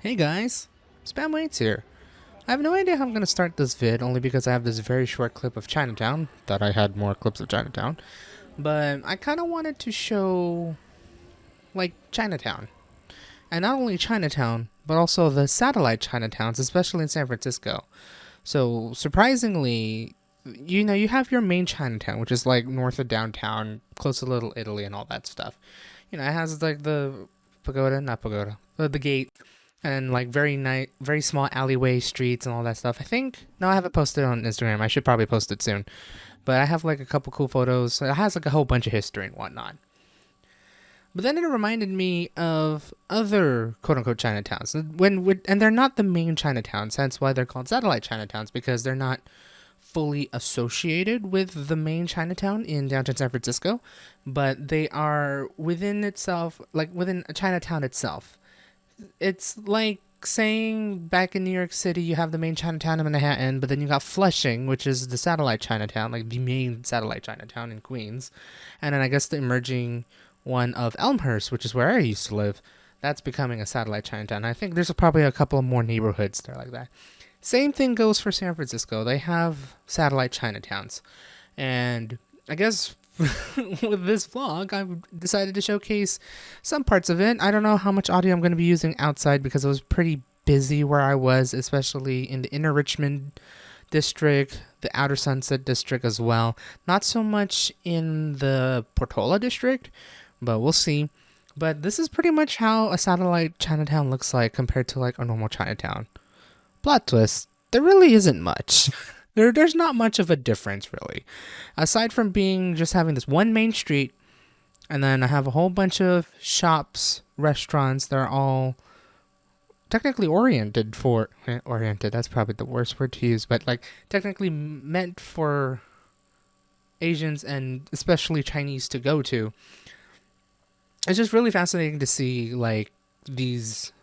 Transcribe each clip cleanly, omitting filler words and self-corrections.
Hey guys, Spam Waits here. I have no idea how I'm going to start this vid, only because I have this very short clip of Chinatown. Thought I had more clips of Chinatown. But I kind of wanted to show, like, Chinatown. And not only Chinatown, but also the satellite Chinatowns, especially in San Francisco. So, surprisingly, you have your main Chinatown, which is, like, north of downtown, close to Little Italy and all that stuff. It has, like, the pagoda, not pagoda, the gate, and like very small alleyway streets and all that stuff. I think no, I haven't posted it on Instagram. I should probably post it soon. But I have like a couple cool photos. It has like a whole bunch of history and whatnot. But then it reminded me of other quote unquote Chinatowns. And they're not the main Chinatowns. Hence why they're called satellite Chinatowns, because they're not fully associated with the main Chinatown in downtown San Francisco, but they are within itself, like within a Chinatown itself. It's like saying back in New York City you have the main Chinatown in Manhattan, but then you got Flushing, which is the satellite Chinatown, like the main satellite Chinatown in Queens. And then I guess the emerging one of Elmhurst, which is where I used to live, that's becoming a satellite Chinatown. I think there's probably a couple of more neighborhoods there like that. Same thing goes for San Francisco. They have satellite Chinatowns. And I guess with this vlog, I've decided to showcase some parts of it. I don't know how much audio I'm going to be using outside because I was pretty busy where I was, especially in the Inner Richmond district, the Outer Sunet district as well. Not so much in the Portola district, but we'll see. But this is pretty much how a satellite Chinatown looks like compared to like a normal Chinatown. Plot twist, there really isn't much. There's not much of a difference, really. Aside from just having this one main street, and then I have a whole bunch of shops, restaurants that are all technically oriented, that's probably the worst word to use, but like technically meant for Asians and especially Chinese to go to. It's just really fascinating to see like these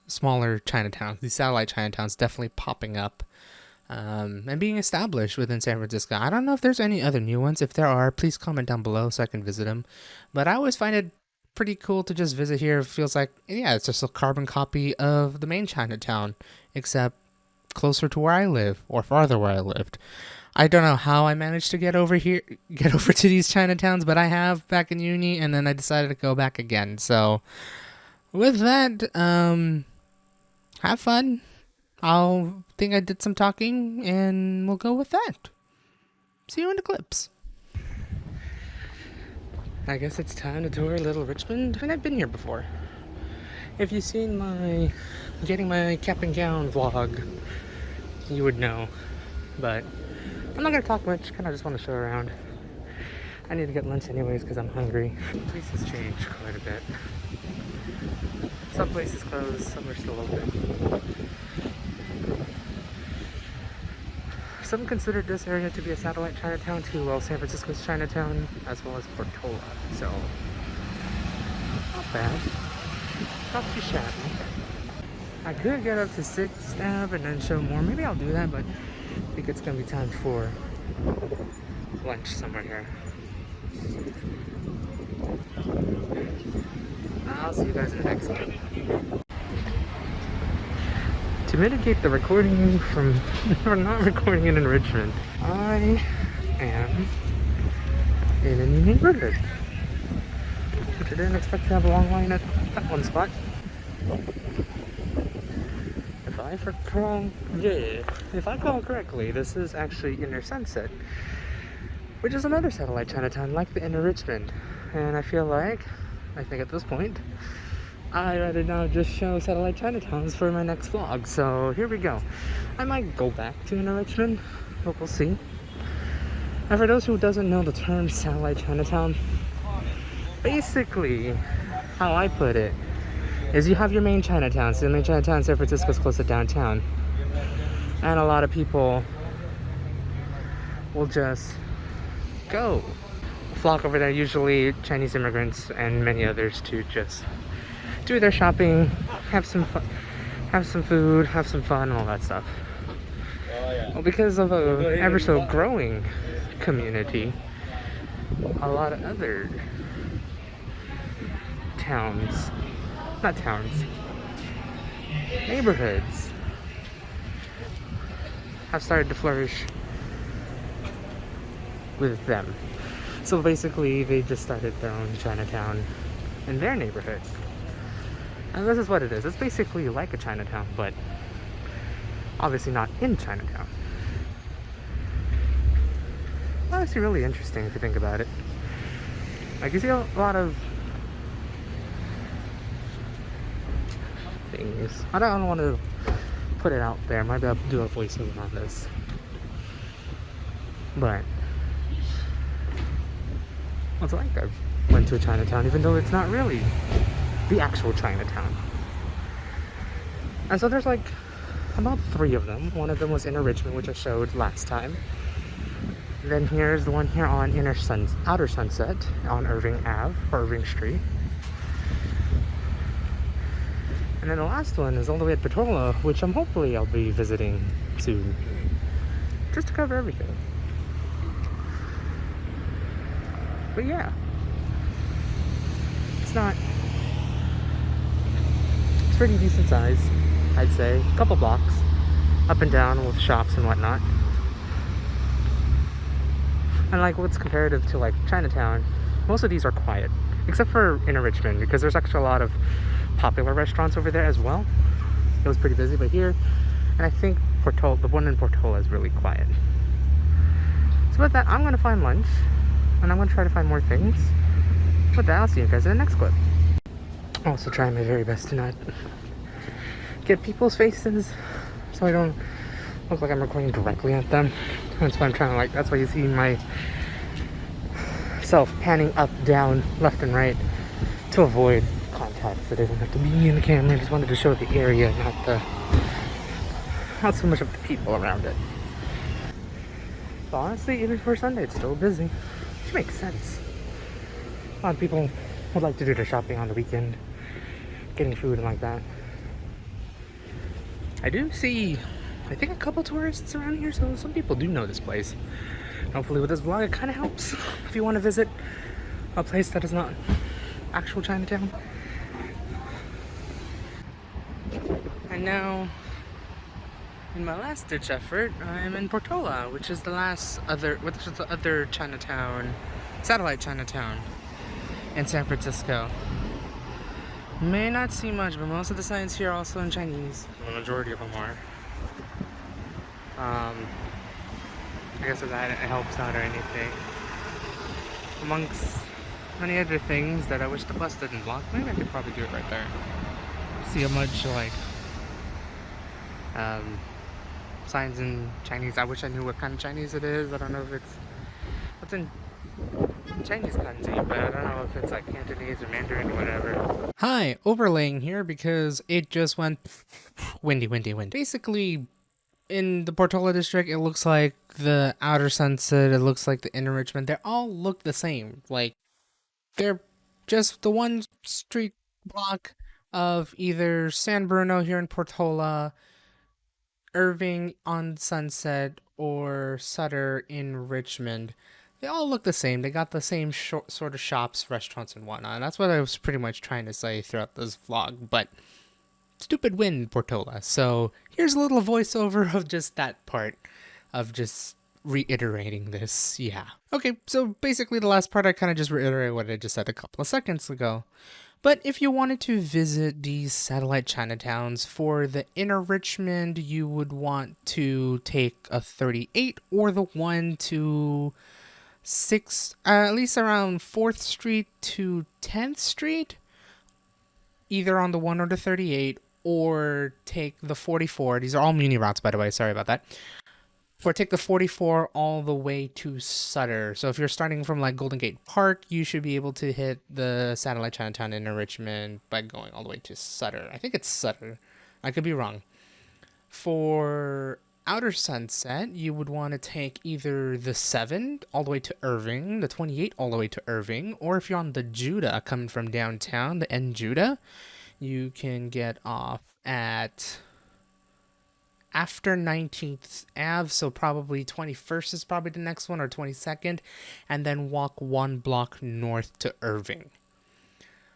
smaller Chinatowns, these satellite Chinatowns definitely popping up. And being established within San Francisco. I don't know if there's any other new ones. If there are, please comment down below so I can visit them. But I always find it pretty cool to just visit here. It feels like, yeah, it's just a carbon copy of the main Chinatown, except closer to where I live, or farther where I lived. I don't know how I managed to get over to these Chinatowns, but I have back in uni, and then I decided to go back again. So, with that, have fun. I'll think I did some talking, and we'll go with that. See you in the clips. I guess it's time to tour Little Richmond, and I've been here before. If you've seen my getting my cap and gown vlog, you would know. But I'm not gonna talk much. Kind of just want to show around. I need to get lunch anyways because I'm hungry. Places changed quite a bit. Some places closed, some are still open. Some considered this area to be a satellite Chinatown to San Francisco's Chinatown, as well as Portola. So, not bad. Not too shabby. I could get up to 6th Ave and then show more. Maybe I'll do that, but I think it's going to be time for lunch somewhere here. I'll see you guys in the next one. To mitigate the recording from not recording it in Richmond, I am in a new neighborhood, which I didn't expect to have a long line at that one spot. If I recall correctly, this is actually Inner Sunset, which is another satellite Chinatown like the Inner Richmond. And I think at this point, I'd rather now just show satellite Chinatowns for my next vlog. So here we go. I might go back to Inner Richmond, but we'll see. And for those who doesn't know the term satellite Chinatown, basically how I put it is you have your main Chinatown. So the main Chinatown in San Francisco is close to downtown, and a lot of people will just flock over there, usually Chinese immigrants and many others, to just do their shopping, have some fun, have some food, have some fun, and all that stuff. Well, because of a ever so growing community, a lot of other neighborhoods have started to flourish with them. So basically, they just started their own Chinatown in their neighborhood. And this is what it is. It's basically like a Chinatown, but obviously not in Chinatown. Honestly, really interesting if you think about it. Like, you see a lot of things. I don't want to put it out there. Maybe I'll do a voiceover on this. But it's like I went to a Chinatown, even though it's not really the actual Chinatown. And so there's like about 3 of them. One of them was Inner Richmond, which I showed last time. Then here's the one here on Outer Sunet on Irving Street. And then the last one is all the way at Portola, which hopefully I'll be visiting soon, just to cover everything. But yeah, it's pretty decent size, I'd say. A couple blocks up and down with shops and whatnot. And like, what's comparative to like Chinatown, most of these are quiet, except for Inner Richmond, because there's actually a lot of popular restaurants over there as well. It was pretty busy, but here, and I think the one in Portola is really quiet. So with that, I'm gonna find lunch, and I'm gonna try to find more things. With that, I'll see you guys in the next clip. I'm also trying my very best to not get people's faces, so I don't look like I'm recording directly at them. That's why I'm trying to, like, that's why you see myself panning up, down, left and right to avoid contact, so they don't have to be in the camera. I just wanted to show the area, not so much of the people around it. But honestly, even for Sunday, it's still busy, which makes sense. A lot of people would like to do their shopping on the weekend, getting food and like that. I do see, I think, a couple tourists around here, so some people do know this place. Hopefully with this vlog, it kind of helps if you want to visit a place that is not actual Chinatown. And now, in my last ditch effort, I'm in Portola, which is the other Chinatown, Satellite Chinatown in San Francisco. May not see much, but most of the signs here are also in Chinese. The majority of them are. I guess if that helps out or anything. Amongst many other things that I wish the bus didn't block. Maybe I could probably do it right there. See how much, like, signs in Chinese. I wish I knew what kind of Chinese it is. I don't know if it's what's in Chinese kanji, but I don't know if it's like Cantonese or Mandarin or whatever. Hi, overlaying here because it just went windy. Basically, in the Portola District, it looks like the Outer Sunet, it looks like the Inner Richmond. They all look the same. Like, they're just the one street block of either San Bruno here in Portola, Irving on Sunset, or Sutter in Richmond. They all look the same. They got the same sort of shops, restaurants, and whatnot. And that's what I was pretty much trying to say throughout this vlog. But stupid wind, Portola. So here's a little voiceover of just that part of just reiterating this. Yeah. Okay, so basically the last part I kind of just reiterated what I just said a couple of seconds ago. But if you wanted to visit these satellite Chinatowns, for the Inner Richmond, you would want to take a 38 or the one to at least around 4th Street to 10th Street, either on the 1 or the 38, or take the 44. These are all muni routes, by the way, sorry about that. Or take the 44 all the way to Sutter. So if you're starting from like Golden Gate Park, you should be able to hit the Satellite Chinatown in Richmond by going all the way to Sutter. I think it's Sutter. I could be wrong. For Outer Sunet, you would want to take either the 7 all the way to Irving, the 28 all the way to Irving, or if you're on the Judah coming from downtown, the N Judah, you can get off at after 19th Ave, so probably 21st is probably the next one, or 22nd, and then walk 1 block north to Irving.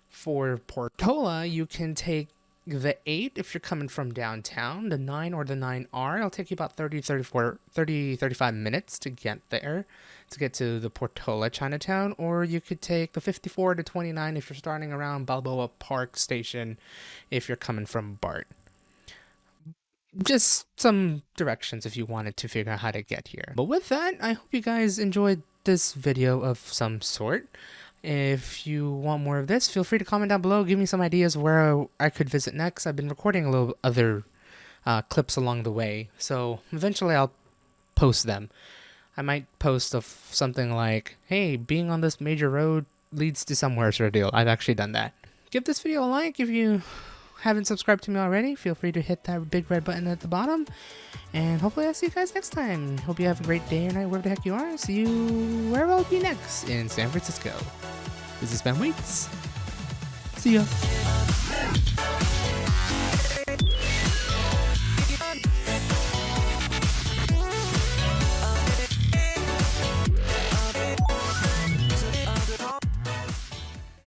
For Portola, you can take The 8 if you're coming from downtown, the 9 or the 9R, it'll take you about 35 minutes to get there, to get to the Portola Chinatown, or you could take the 54 to 29 if you're starting around Balboa Park Station if you're coming from BART. Just some directions if you wanted to figure out how to get here. But with that, I hope you guys enjoyed this video of some sort. If you want more of this, feel free to comment down below. Give me some ideas where I could visit next. I've been recording a little other clips along the way, so eventually I'll post them. I might post of something like, hey, being on this major road leads to somewhere sort of deal. I've actually done that. Give this video a like if you haven't subscribed to me already. Feel free to hit that big red button at the bottom. And hopefully I'll see you guys next time. Hope you have a great day or night, wherever the heck you are. See you wherever I'll be next in San Francisco. This is Ben Waits. See ya.